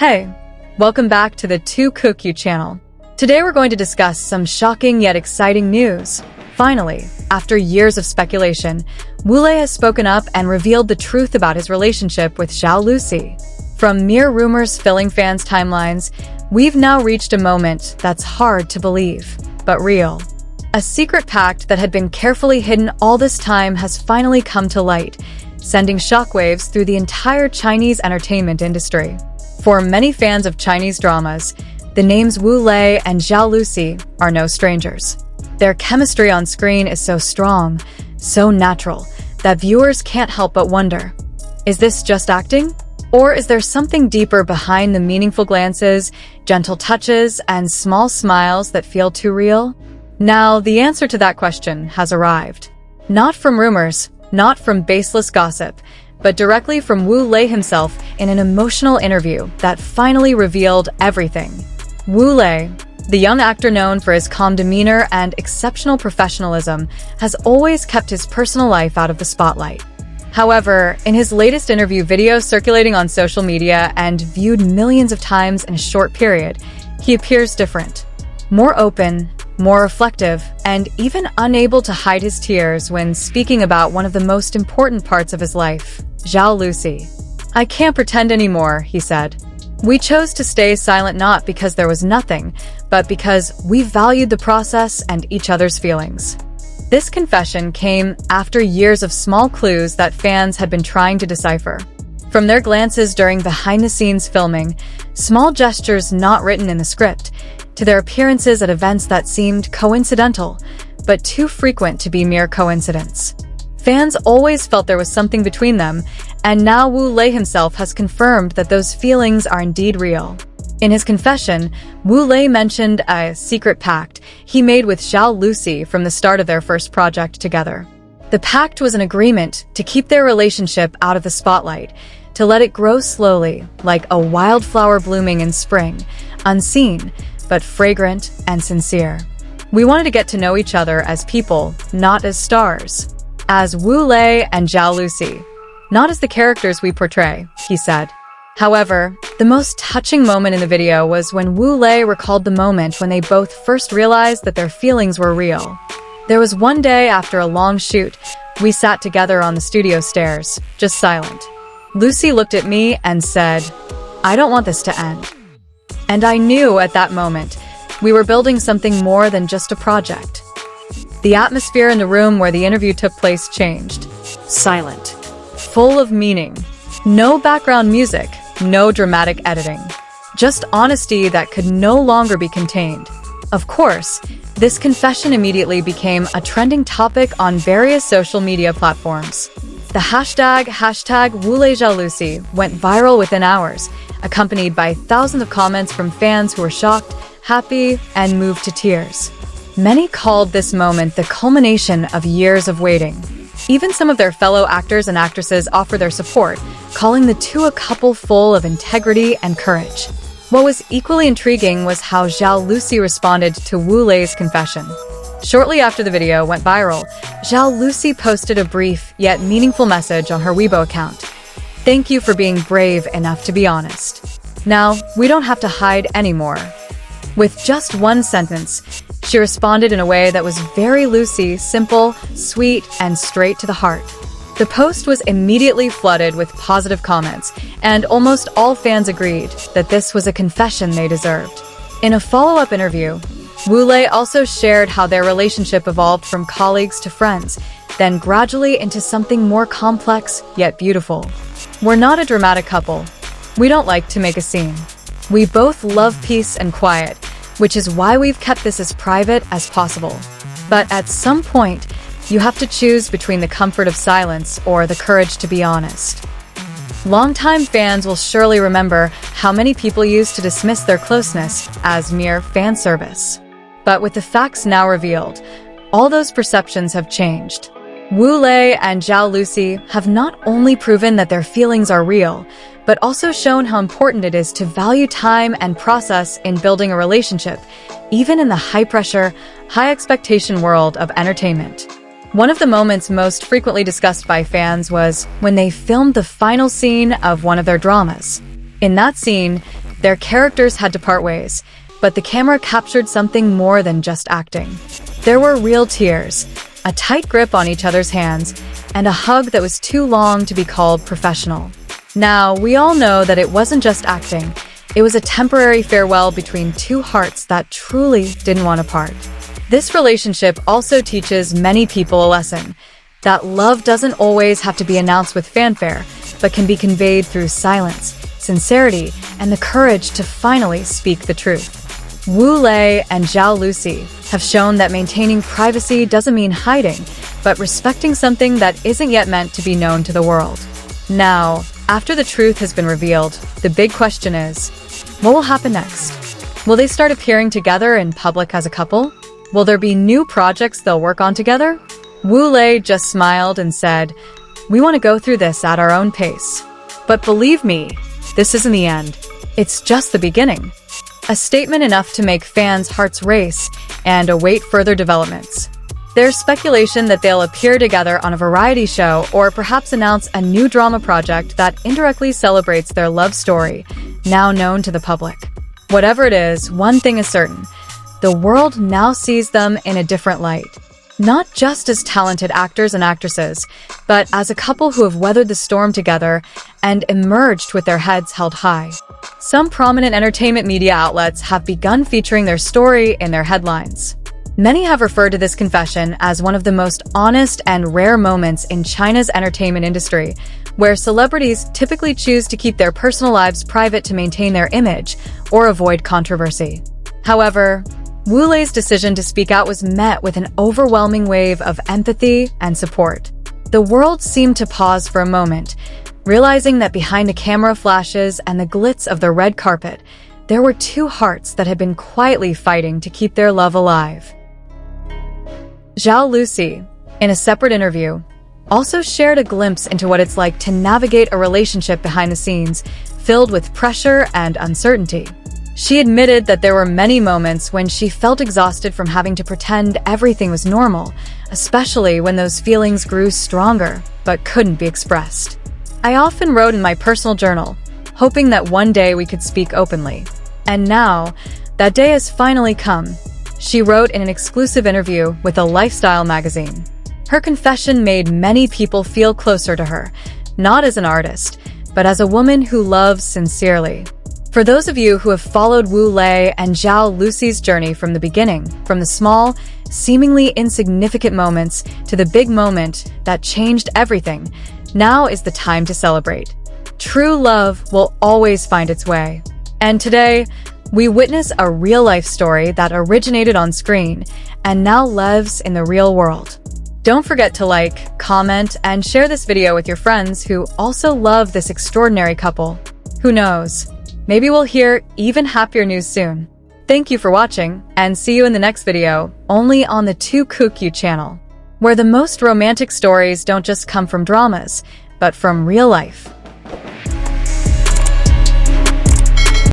Hey, welcome back to the Kook channel. Today we're going to discuss some shocking yet exciting news. Finally, after years of speculation, Wule has spoken up and revealed the truth about his relationship with Zhao Lusi. From mere rumors filling fans' timelines, we've now reached a moment that's hard to believe, but real. A secret pact that had been carefully hidden all this time has finally come to light, sending shockwaves through the entire Chinese entertainment industry. For many fans of Chinese dramas, the names Wu Lei and Zhao Lusi are no strangers. Their chemistry on screen is so strong, so natural, that viewers can't help but wonder, is this just acting? Or is there something deeper behind the meaningful glances, gentle touches, and small smiles that feel too real? Now, the answer to that question has arrived. Not from rumors, not from baseless gossip, but directly from Wu Lei himself in an emotional interview that finally revealed everything. Wu Lei, the young actor known for his calm demeanor and exceptional professionalism, has always kept his personal life out of the spotlight. However, in his latest interview video circulating on social media and viewed millions of times in a short period, he appears different. More open, more reflective, and even unable to hide his tears when speaking about one of the most important parts of his life, Zhao Lusi. "I can't pretend anymore," he said. "We chose to stay silent not because there was nothing, but because we valued the process and each other's feelings." This confession came after years of small clues that fans had been trying to decipher. From their glances during behind-the-scenes filming, small gestures not written in the script, to their appearances at events that seemed coincidental, but too frequent to be mere coincidence. Fans always felt there was something between them, and now Wu Lei himself has confirmed that those feelings are indeed real. In his confession, Wu Lei mentioned a secret pact he made with Zhao Lusi from the start of their first project together. The pact was an agreement to keep their relationship out of the spotlight, to let it grow slowly, like a wildflower blooming in spring, unseen, but fragrant and sincere. "We wanted to get to know each other as people, not as stars. As Wu Lei and Zhao Lusi, not as the characters we portray," he said. However, the most touching moment in the video was when Wu Lei recalled the moment when they both first realized that their feelings were real. "There was one day after a long shoot, we sat together on the studio stairs, just silent. Lucy looked at me and said, 'I don't want this to end.' And I knew at that moment, we were building something more than just a project." The atmosphere in the room where the interview took place changed. Silent. Full of meaning. No background music, no dramatic editing. Just honesty that could no longer be contained. Of course, this confession immediately became a trending topic on various social media platforms. The hashtag Wu Lei Zhao Lusi went viral within hours, accompanied by thousands of comments from fans who were shocked, happy, and moved to tears. Many called this moment the culmination of years of waiting. Even some of their fellow actors and actresses offered their support, calling the two a couple full of integrity and courage. What was equally intriguing was how Zhao Lusi responded to Wu Lei's confession. Shortly after the video went viral, Zhao Lusi posted a brief yet meaningful message on her Weibo account. "Thank you for being brave enough to be honest. Now, we don't have to hide anymore." With just one sentence, she responded in a way that was very Lucy, simple, sweet, and straight to the heart. The post was immediately flooded with positive comments, and almost all fans agreed that this was a confession they deserved. In a follow-up interview, Wu Lei also shared how their relationship evolved from colleagues to friends, then gradually into something more complex yet beautiful. "We're not a dramatic couple. We don't like to make a scene. We both love peace and quiet, which is why we've kept this as private as possible. But at some point, you have to choose between the comfort of silence or the courage to be honest." Longtime fans will surely remember how many people used to dismiss their closeness as mere fan service. But with the facts now revealed, all those perceptions have changed. Wu Lei and Zhao Lusi have not only proven that their feelings are real, but also shown how important it is to value time and process in building a relationship, even in the high-pressure, high-expectation world of entertainment. One of the moments most frequently discussed by fans was when they filmed the final scene of one of their dramas. In that scene, Their characters had to part ways, but the camera captured something more than just acting. There were real tears, a tight grip on each other's hands, and a hug that was too long to be called professional. Now, we all know that it wasn't just acting. It was a temporary farewell between two hearts that truly didn't want to part. This relationship also teaches many people a lesson, that love doesn't always have to be announced with fanfare, but can be conveyed through silence, sincerity, and the courage to finally speak the truth. Wu Lei and Zhao Lusi have shown that maintaining privacy doesn't mean hiding, but respecting something that isn't yet meant to be known to the world. Now, after the truth has been revealed, the big question is, what will happen next? Will they start appearing together in public as a couple? Will there be new projects they'll work on together? Wu Lei just smiled and said, "We want to go through this at our own pace. But believe me, this isn't the end. It's just the beginning." A statement enough to make fans' hearts race and await further developments. There's speculation that they'll appear together on a variety show or perhaps announce a new drama project that indirectly celebrates their love story, now known to the public. Whatever it is, one thing is certain. The world now sees them in a different light. Not just as talented actors and actresses, but as a couple who have weathered the storm together and emerged with their heads held high. Some prominent entertainment media outlets have begun featuring their story in their headlines. Many have referred to this confession as one of the most honest and rare moments in China's entertainment industry, where celebrities typically choose to keep their personal lives private to maintain their image or avoid controversy. However, Wu Lei's decision to speak out was met with an overwhelming wave of empathy and support. The world seemed to pause for a moment, realizing that behind the camera flashes and the glitz of the red carpet, there were two hearts that had been quietly fighting to keep their love alive. Zhao Lusi, in a separate interview, also shared a glimpse into what it's like to navigate a relationship behind the scenes, filled with pressure and uncertainty. She admitted that there were many moments when she felt exhausted from having to pretend everything was normal, especially when those feelings grew stronger but couldn't be expressed. "I often wrote in my personal journal, hoping that one day we could speak openly. And now, that day has finally come," she wrote in an exclusive interview with a lifestyle magazine. Her confession made many people feel closer to her, not as an artist, but as a woman who loves sincerely. For those of you who have followed Wu Lei and Zhao Lusi's journey from the beginning, from the small, seemingly insignificant moments to the big moment that changed everything, now is the time to celebrate. True love will always find its way. And today, we witness a real-life story that originated on screen and now lives in the real world. Don't forget to like, comment, and share this video with your friends who also love this extraordinary couple. Who knows? Maybe we'll hear even happier news soon. Thank you for watching, and see you in the next video, only on the Kook channel, where the most romantic stories don't just come from dramas, but from real life.